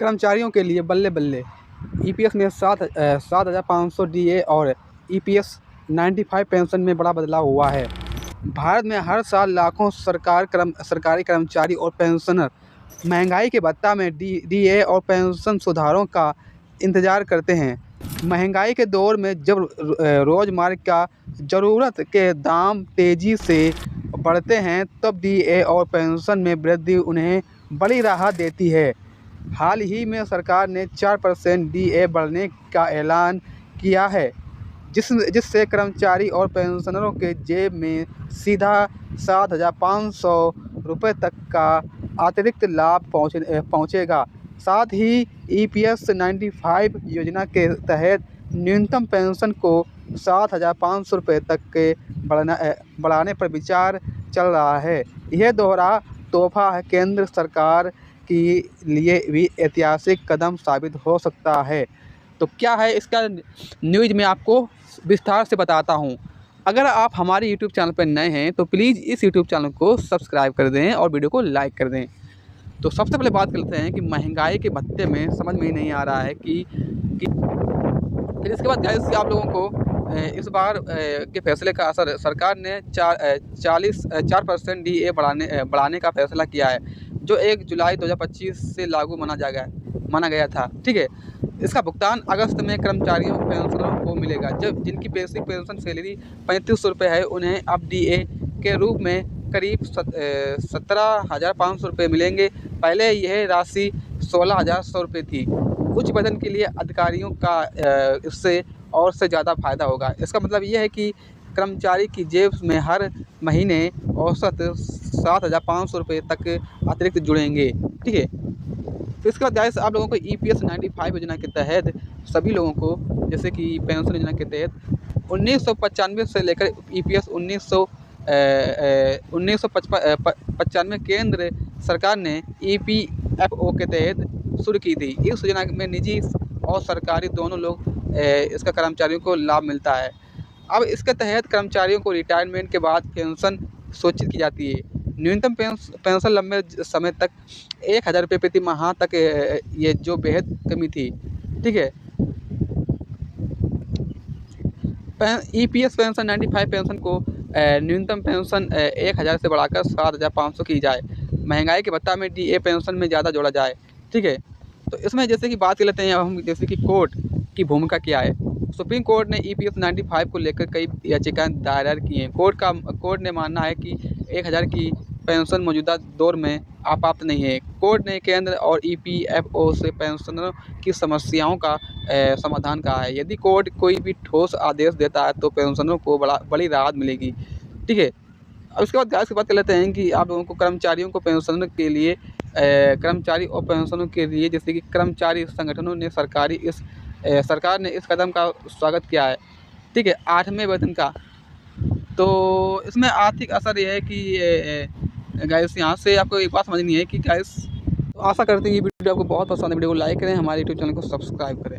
कर्मचारियों के लिए बल्ले बल्ले। ईपीएस में 7,500 डीए और ईपीएस 95 पेंशन में बड़ा बदलाव हुआ है। भारत में हर साल लाखों सरकारी कर्मचारी और पेंशनर महंगाई के भत्ता में डीए और पेंशन सुधारों का इंतजार करते हैं। महंगाई के दौर में जब रोज़मर्रा का ज़रूरत के दाम तेज़ी से बढ़ते हैं, तब डीए और पेंशन में वृद्धि उन्हें बड़ी राहत देती है। हाल ही में सरकार ने 4% डीए बढ़ाने का ऐलान किया है, जिससे कर्मचारी और पेंशनरों के जेब में सीधा 7,500 रुपये तक का अतिरिक्त लाभ पहुंचेगा। साथ ही ईपीएस 95 योजना के तहत न्यूनतम पेंशन को 7,500 रुपये तक के बढ़ाने पर विचार चल रहा है। यह दोहरा तोहफा केंद्र सरकार के लिए भी ऐतिहासिक कदम साबित हो सकता है। तो क्या है इसका न्यूज़ में आपको विस्तार से बताता हूँ। अगर आप हमारे यूट्यूब चैनल पर नए हैं तो प्लीज़ इस यूट्यूब चैनल को सब्सक्राइब कर दें और वीडियो को लाइक कर दें। तो सबसे पहले बात करते हैं कि महंगाई के भत्ते में समझ में ही नहीं आ रहा है कि फिर इसके बाद गाइस आप लोगों को इस बार के फैसले का असर सरकार ने 4% डीए बढ़ाने का फैसला किया है, जो 1 जुलाई 2025 से लागू माना गया था। ठीक है, इसका भुगतान अगस्त में कर्मचारियों पेंशनरों को मिलेगा। जब जिनकी बेसिक पेंशन सैलरी 3500 रुपये है, उन्हें अब डीए के रूप में करीब 17,500 रुपये मिलेंगे। पहले यह राशि 16,100 रुपये थी। उच्च वेतन के लिए अधिकारियों का इससे और से ज़्यादा फ़ायदा होगा। इसका मतलब ये है कि कर्मचारी की जेब में हर महीने औसत 7,500 रुपये तक अतिरिक्त जुड़ेंगे। ठीक है, फिर इसके बाद गाइस आप लोगों को ईपीएस 95 योजना के तहत सभी लोगों को, जैसे कि पेंशन योजना के तहत 1995 से लेकर ईपीएस 1995 केंद्र सरकार ने ईपीएफओ के तहत शुरू की थी। इस योजना में निजी और सरकारी दोनों लोग इसका कर्मचारियों को लाभ मिलता है। अब इसके तहत कर्मचारियों को रिटायरमेंट के बाद पेंशन सुनिश्चित की जाती है। न्यूनतम पेंशन लंबे समय तक 1,000 रुपये प्रति माह तक, ये जो बेहद कमी थी। ठीक है, ईपीएस पेंशन 95 पेंशन को न्यूनतम पेंशन 1,000 से बढ़ाकर 7,500 की जाए। महंगाई के भत्ता में डीए पेंशन में ज़्यादा जोड़ा जाए। ठीक है, तो इसमें जैसे कि बात कर लेते हैं हम, जैसे कि कोर्ट की भूमिका क्या है। सुप्रीम कोर्ट ने ईपीएस 95 को लेकर कई याचिकाएं दायर की हैं। कोर्ट ने मानना है कि 1,000 की पेंशन मौजूदा दौर में आपात नहीं है। कोर्ट ने केंद्र और ईपीएफओ से पेंशनरों की समस्याओं का समाधान कहा है। यदि कोर्ट कोई भी ठोस आदेश देता है तो पेंशनरों को बड़ी राहत मिलेगी। ठीक है, अब उसके बाद गाइस की बात कर लेते हैं कि आप लोगों को कर्मचारियों को पेंशन के लिए कर्मचारी और पेंशनों के लिए, जैसे कि कर्मचारी संगठनों ने सरकार ने इस कदम का स्वागत किया है। ठीक है, 8वें वेतन का, तो इसमें आर्थिक असर यह है कि गाइस यहाँ से आपको एक बात समझनी है कि गाइस, तो आशा करते हैं ये वीडियो आपको बहुत पसंद है। वीडियो को लाइक करें, हमारे यूट्यूब चैनल को सब्सक्राइब करें।